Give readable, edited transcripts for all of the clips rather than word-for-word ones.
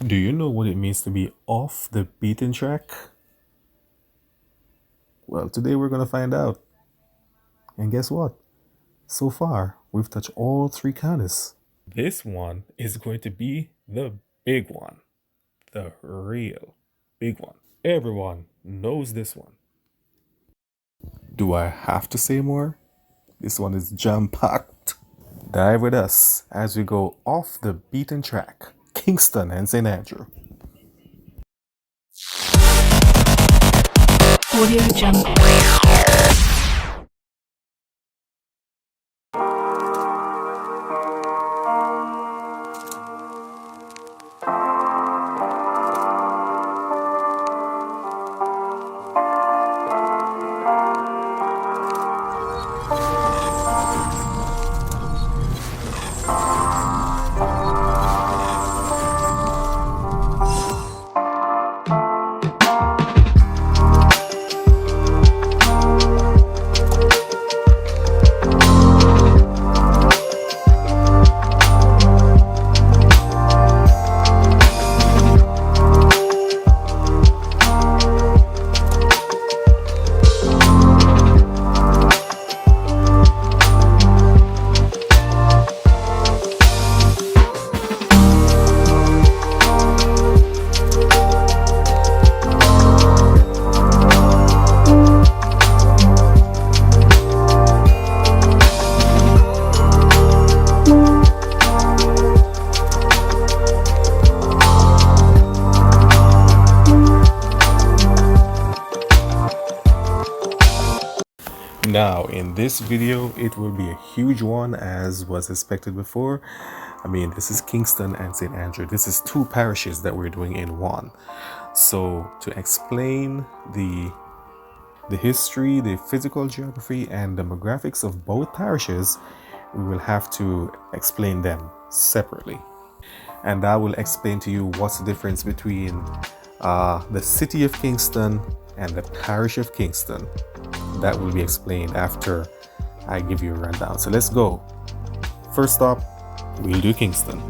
Do you know what it means to be off the beaten track? Well, today we're going to find out. And guess what? So far, we've touched all three counties. This one is going to be the big one, the real big one. Everyone knows this one. Do I have to say more? This one is jam packed. Dive with us as we go off the beaten track, Kingston and St. Andrew. Audio Jungle. Now, in this video, it will be a huge one as was expected before. I mean, this is Kingston and St. Andrew. This is two parishes that we're doing in one. So to explain the history, the physical geography, and demographics of both parishes, we will have to explain them separately. And I will explain to you what's the difference between the city of Kingston and the parish of Kingston. That will be explained after I give you a rundown. So let's go. First up, we'll do Kingston.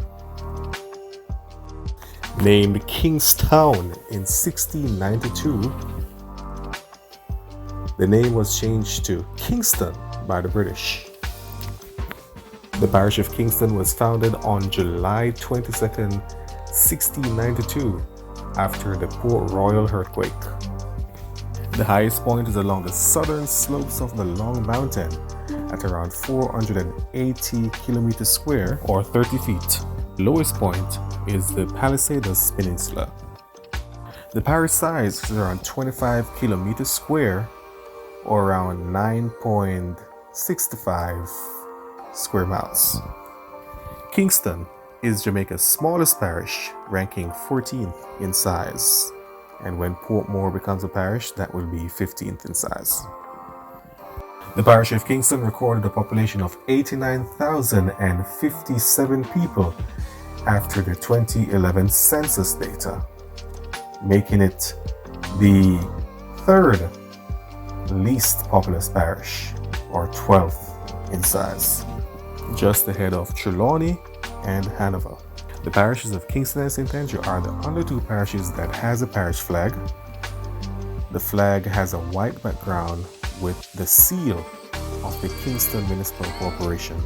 Named Kingstown in 1692, the name was changed to Kingston by the British. The parish of Kingston was founded on July 22nd, 1692, after the Port Royal earthquake. The highest point is along the southern slopes of the Long Mountain at around 480 kilometers square or 30 feet. Lowest point is the Palisades Peninsula. The parish size is around 25 kilometers square or around 9.65 square miles. Kingston is Jamaica's smallest parish, ranking 14th in size. And when Portmore becomes a parish, that will be 15th in size. The parish of Kingston recorded a population of 89,057 people after the 2011 census data, making it the third least populous parish, or 12th in size, just ahead of Trelawney and Hanover. The parishes of Kingston and St. Andrew are the only two parishes that has a parish flag. The flag has a white background with the seal of the Kingston Municipal Corporation.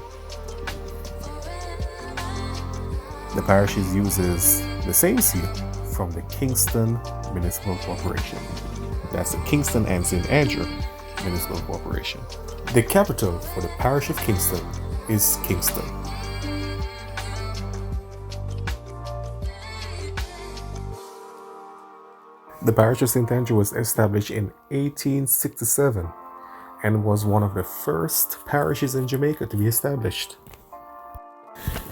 The parish uses the same seal from the Kingston Municipal Corporation. That's the Kingston and St. Andrew Municipal Corporation. The capital for the parish of Kingston is Kingston. The parish of St. Andrew was established in 1867 and was one of the first parishes in Jamaica to be established.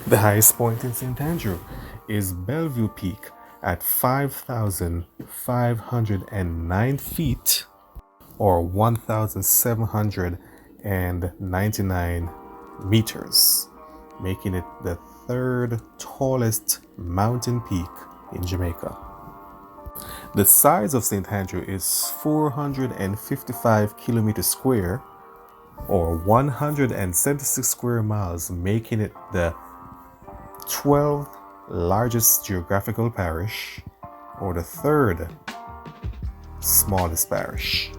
The highest point in St. Andrew is Bellevue Peak at 5,509 feet or 1,799 meters, making it the third tallest mountain peak in Jamaica. The size of St. Andrew is 455 kilometers square or 176 square miles, making it the 12th largest geographical parish or the third smallest parish.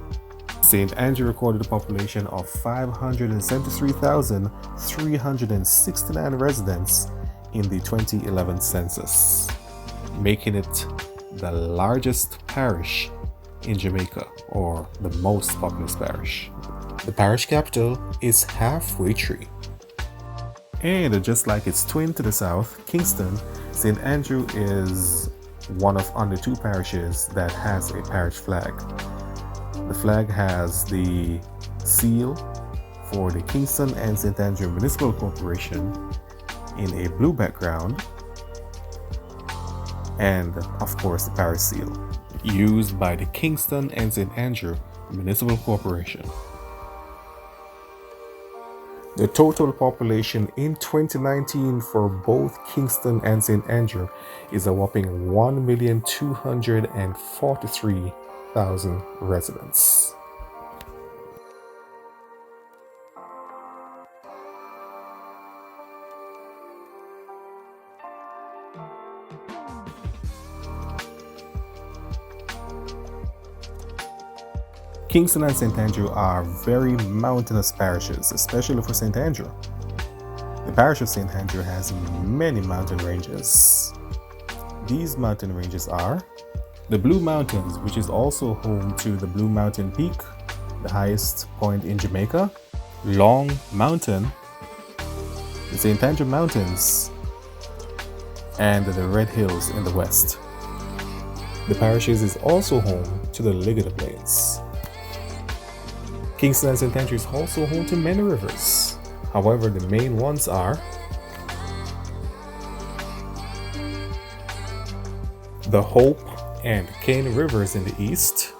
St. Andrew recorded a population of 573,369 residents in the 2011 census, making it the largest parish in Jamaica, or the most populous parish. The parish capital is Halfway Tree. And just like its twin to the south, Kingston, St. Andrew is one of only 2 parishes that has a parish flag. The flag has the seal for the Kingston and St. Andrew Municipal Corporation in a blue background, and of course the parish seal used by the Kingston and St. Andrew Municipal Corporation. The total population in 2019 for both Kingston and St. Andrew is a whopping 1,243,000 residents. Kingston and St. Andrew are very mountainous parishes, especially for St. Andrew. The parish of St. Andrew has many mountain ranges. These mountain ranges are the Blue Mountains, which is also home to the Blue Mountain Peak, the highest point in Jamaica, Long Mountain, the St. Andrew Mountains, and the Red Hills in the west. The parishes is also home to the Ligada Plains. Kingston and St. Andrew is also home to many rivers. However, the main ones are the Hope and Cane rivers in the east,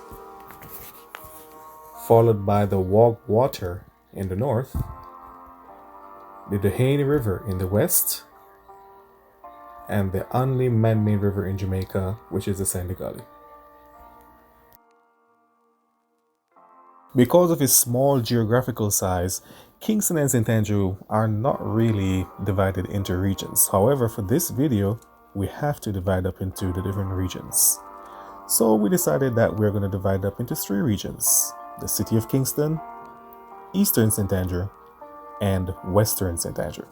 followed by the Wog Water in the north, the Doheny River in the west, and the only man-made river in Jamaica, which is the Sandy Gully. Because of its small geographical size, Kingston and St. Andrew are not really divided into regions. However, for this video, we have to divide up into the different regions. So we decided that we're going to divide up into 3 regions: the city of Kingston, Eastern St. Andrew, and Western St. Andrew.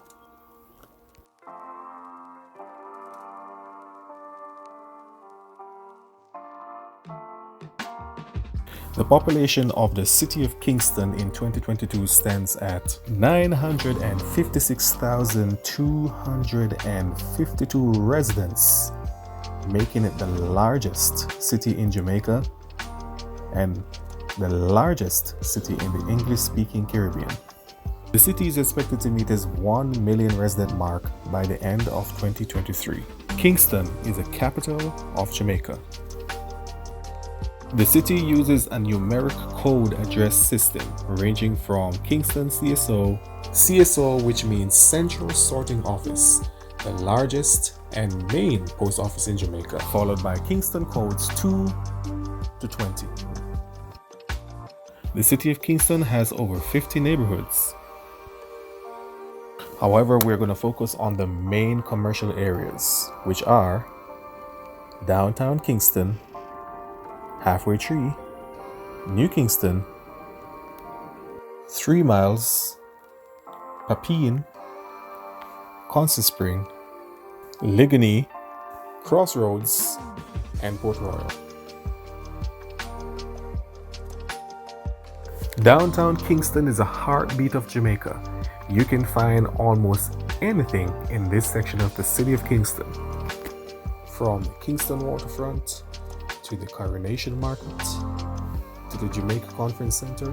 The population of the city of Kingston in 2022 stands at 956,252 residents, making it the largest city in Jamaica and the largest city in the English-speaking Caribbean. The city is expected to meet its 1 million resident mark by the end of 2023. Kingston is the capital of Jamaica. The city uses a numeric code address system ranging from Kingston CSO, which means Central Sorting Office, the largest and main post office in Jamaica, followed by Kingston codes 2 to 20. The city of Kingston has over 50 neighborhoods. However, we're going to focus on the main commercial areas, which are downtown Kingston, Halfway Tree, New Kingston, 3 Miles, Papine, Constant Spring, Ligony, Crossroads, and Port Royal. Downtown Kingston is a heartbeat of Jamaica. You can find almost anything in this section of the city of Kingston, from the Kingston waterfront to the Coronation Market, to the Jamaica Conference Center,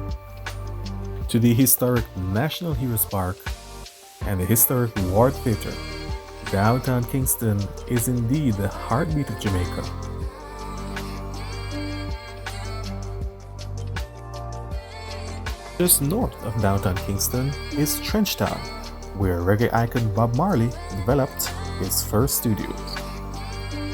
to the historic National Heroes Park and the historic Ward Theatre. Downtown Kingston is indeed the heartbeat of Jamaica. Just north of downtown Kingston is Trenchtown, where reggae icon Bob Marley developed his first studio.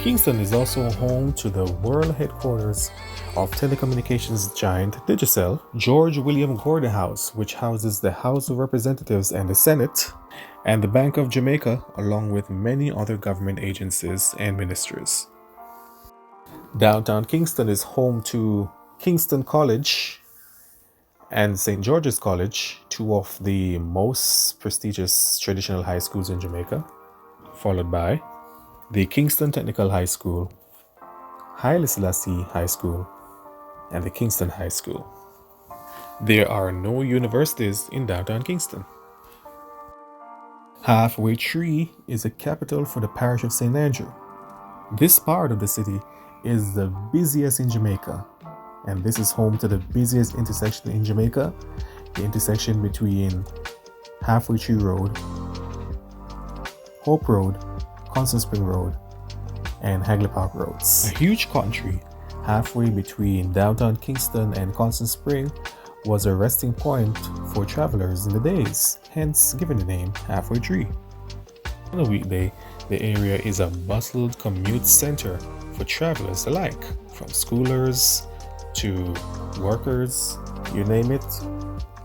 Kingston is also home to the world headquarters of telecommunications giant Digicel, George William Gordon House, which houses the House of Representatives and the Senate, and the Bank of Jamaica, along with many other government agencies and ministries. Downtown Kingston is home to Kingston College and St. George's College, two of the most prestigious traditional high schools in Jamaica, followed by the Kingston Technical High School, Haile Selassie High School, and the Kingston High School. There are no universities in downtown Kingston. Halfway Tree is the capital for the parish of St. Andrew. This part of the city is the busiest in Jamaica, and this is home to the busiest intersection in Jamaica, the intersection between Halfway Tree Road, Hope Road, Constant Spring Road, and Hagley Park Roads. A huge cotton tree halfway between downtown Kingston and Constant Spring was a resting point for travelers in the days, hence given the name Halfway Tree. On a weekday, the area is a bustled commute center for travelers alike, from schoolers to workers, you name it,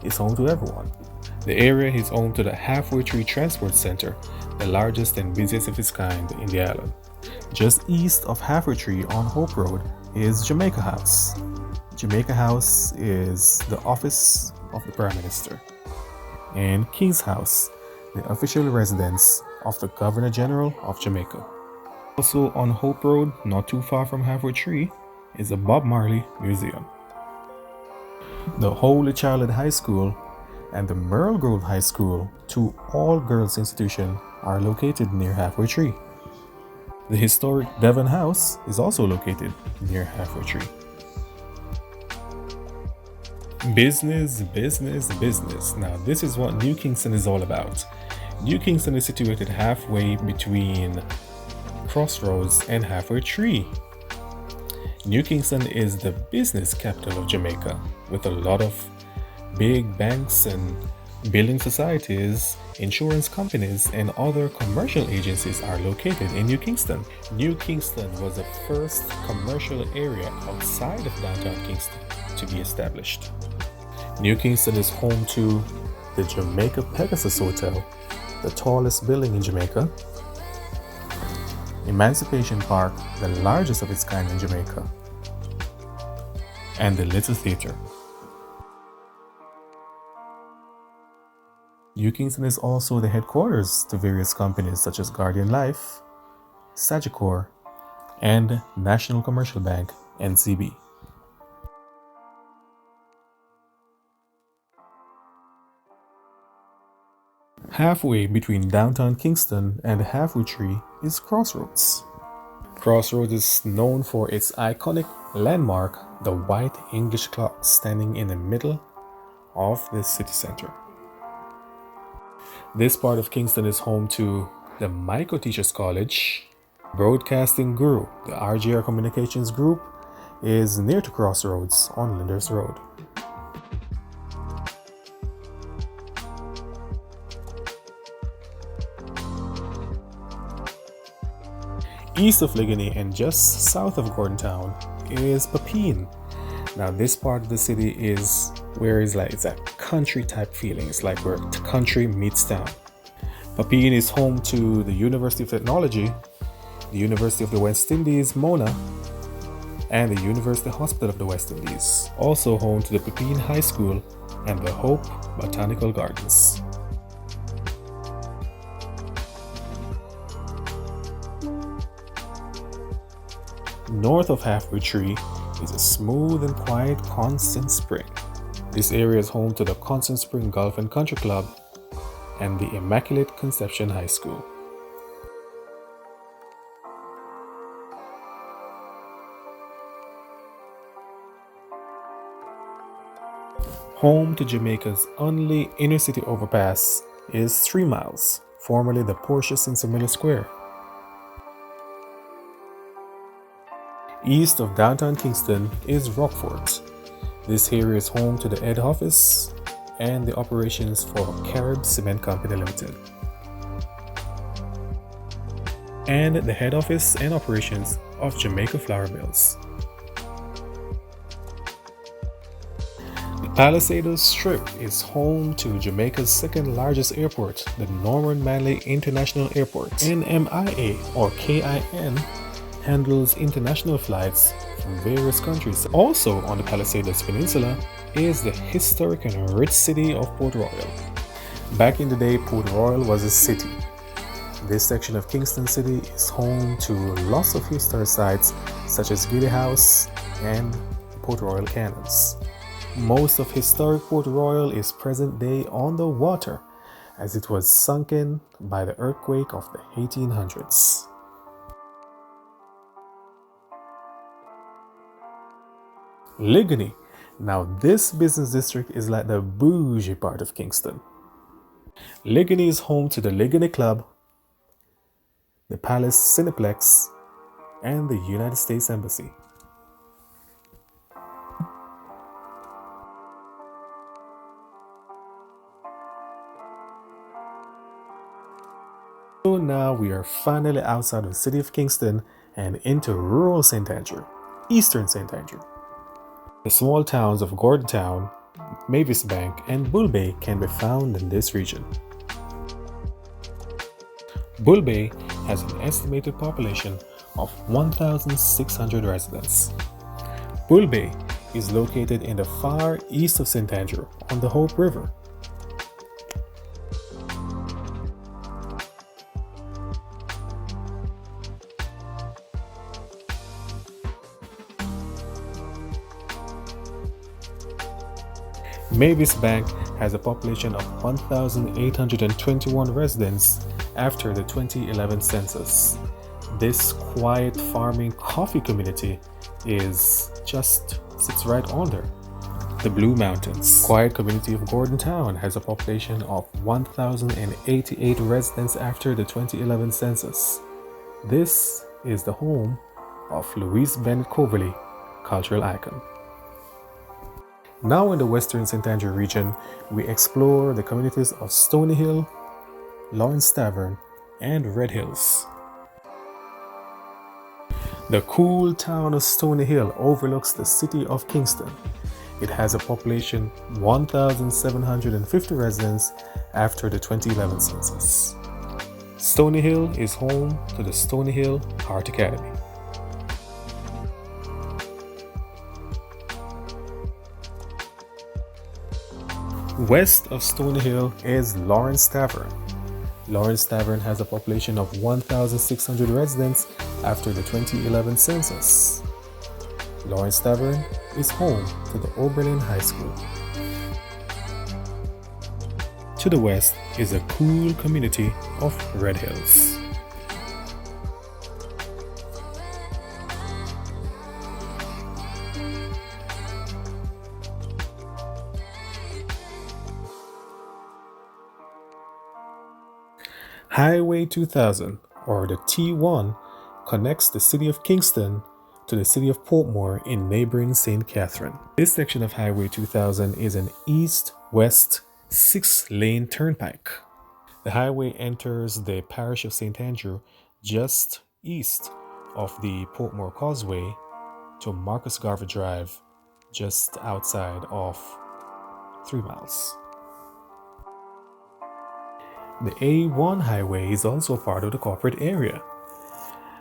it's home to everyone. The area is home to the Halfway Tree Transport Center, the largest and busiest of its kind in the island. Just east of Halfway Tree on Hope Road is Jamaica House. Jamaica House is the office of the Prime Minister. And King's House, the official residence of the Governor General of Jamaica. Also on Hope Road, not too far from Halfway Tree, is the Bob Marley Museum. The Holy Child High School and the Merle Grove High School, two all-girls institutions, are located near Halfway Tree. The historic Devon House is also located near Halfway Tree. Business, business, business. Now this is what New Kingston is all about. New Kingston is situated halfway between Crossroads and Halfway Tree. New Kingston is the business capital of Jamaica, with a lot of big banks and building societies, insurance companies, and other commercial agencies are located in New Kingston. New Kingston was the first commercial area outside of downtown Kingston to be established. New Kingston is home to the Jamaica Pegasus Hotel, the tallest building in Jamaica, Emancipation Park, the largest of its kind in Jamaica, and the Little Theatre. New Kingston is also the headquarters to various companies such as Guardian Life, Sagicor, and National Commercial Bank, NCB. Halfway between downtown Kingston and Halfway Tree is Crossroads. Crossroads is known for its iconic landmark, the white English clock standing in the middle of the city center. This part of Kingston is home to the Micro Teachers College, Broadcasting Guru. The RGR Communications Group is near to Crossroads on Linders Road. East of Ligony and just south of Gordon Town is Papine. Now this part of the city is where it's a country type feeling. It's like where country meets town. Papine is home to the University of Technology, the University of the West Indies, Mona, and the University Hospital of the West Indies. Also home to the Papine High School and the Hope Botanical Gardens. North of Halfway Tree is a smooth and quiet Constant Spring. This area is home to the Constant Spring Golf and Country Club and the Immaculate Conception High School. Home to Jamaica's only inner city overpass is 3 miles, formerly the Parishes in St. Square. East of downtown Kingston is Rockfort. This area is home to the head office and the operations for Carib Cement Company Limited, and the head office and operations of Jamaica Flour Mills. Palisadoes Strip is home to Jamaica's second largest airport, the Norman Manley International Airport. NMIA or KIN handles international flights from various countries. Also on the Palisadoes Peninsula is the historic and rich city of Port Royal. Back in the day, Port Royal was a city. This section of Kingston City is home to lots of historic sites such as Giddy House and Port Royal Cannons. Most of historic Port Royal is present day on the water as it was sunken by the earthquake of the 1800s. Ligony. Now this business district is like the bougie part of Kingston. Ligony is home to the Ligony Club, the Palace Cineplex, and the United States Embassy. So now we are finally outside of the city of Kingston and into rural St. Andrew, eastern St. Andrew. The small towns of Gordontown, Mavis Bank, and Bull Bay can be found in this region. Bull Bay has an estimated population of 1,600 residents. Bull Bay is located in the far east of St. Andrew on the Hope River. Mavis Bank has a population of 1,821 residents after the 2011 census. This quiet farming coffee community sits right under the Blue Mountains. Quiet community of Gordontown has a population of 1,088 residents after the 2011 census. This is the home of Louise Bennett Coverley, cultural icon. Now in the western St. Andrew region, we explore the communities of Stony Hill, Lawrence Tavern, and Red Hills. The cool town of Stony Hill overlooks the city of Kingston. It has a population 1,750 residents after the 2011 census. Stony Hill is home to the Stony Hill Art Academy. West of Stony Hill is Lawrence Tavern. Lawrence Tavern has a population of 1,600 residents after the 2011 census. Lawrence Tavern is home to the Oberlin High School. To the west is the cool community of Red Hills. Highway 2000, or the T1, connects the city of Kingston to the city of Portmore in neighboring St. Catherine. This section of Highway 2000 is an east-west 6-lane turnpike. The highway enters the parish of St. Andrew just east of the Portmore Causeway to Marcus Garvey Drive just outside of 3 miles. The A1 highway is also part of the corporate area.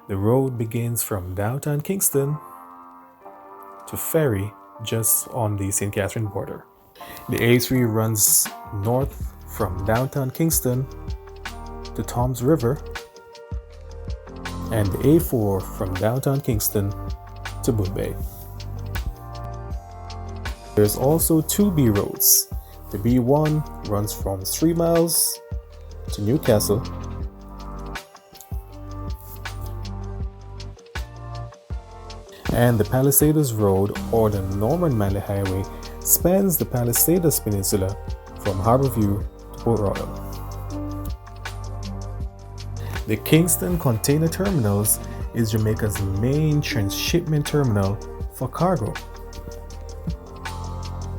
The road begins from downtown Kingston to Ferry just on the St. Catherine border. The A3 runs north from downtown Kingston to Toms River, and the A4 from downtown Kingston to Bull Bay. There's also 2 B roads. The B1 runs from 3 miles to Newcastle, and the Palisadoes Road, or the Norman Manley Highway, spans the Palisadoes Peninsula from Harborview to Port Royal. The Kingston Container Terminals is Jamaica's main transshipment terminal for cargo.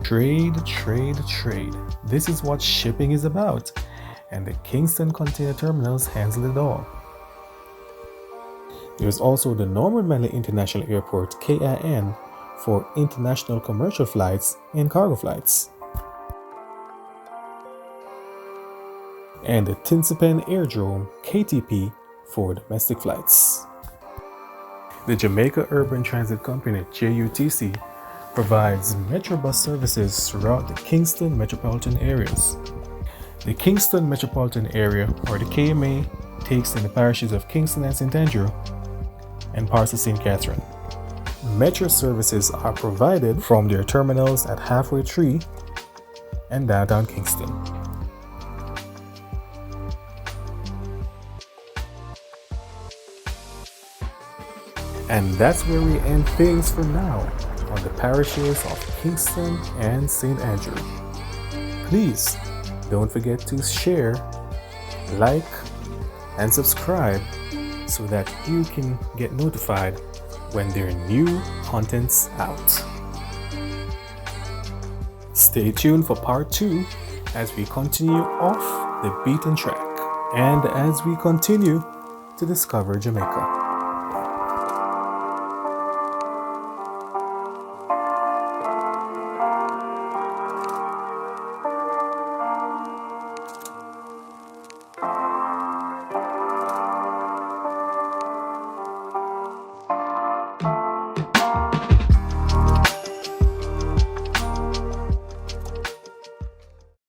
Trade, trade, trade. This is what shipping is about, and the Kingston Container Terminals handle it all. There is also the Norman Manley International Airport, KIN, for international commercial flights and cargo flights, and the Tinsipen Airdrome KTP for domestic flights. The Jamaica Urban Transit Company JUTC provides Metrobus services throughout the Kingston metropolitan areas. The Kingston metropolitan area, or the KMA, takes in the parishes of Kingston and St. Andrew and parts of St. Catherine. Metro services are provided from their terminals at Halfway Tree and downtown Kingston. And that's where we end things for now on the parishes of Kingston and St. Andrew. Please don't forget to share, like, and subscribe so that you can get notified when there are new contents out. Stay tuned for part 2 as we continue off the beaten track and as we continue to discover Jamaica.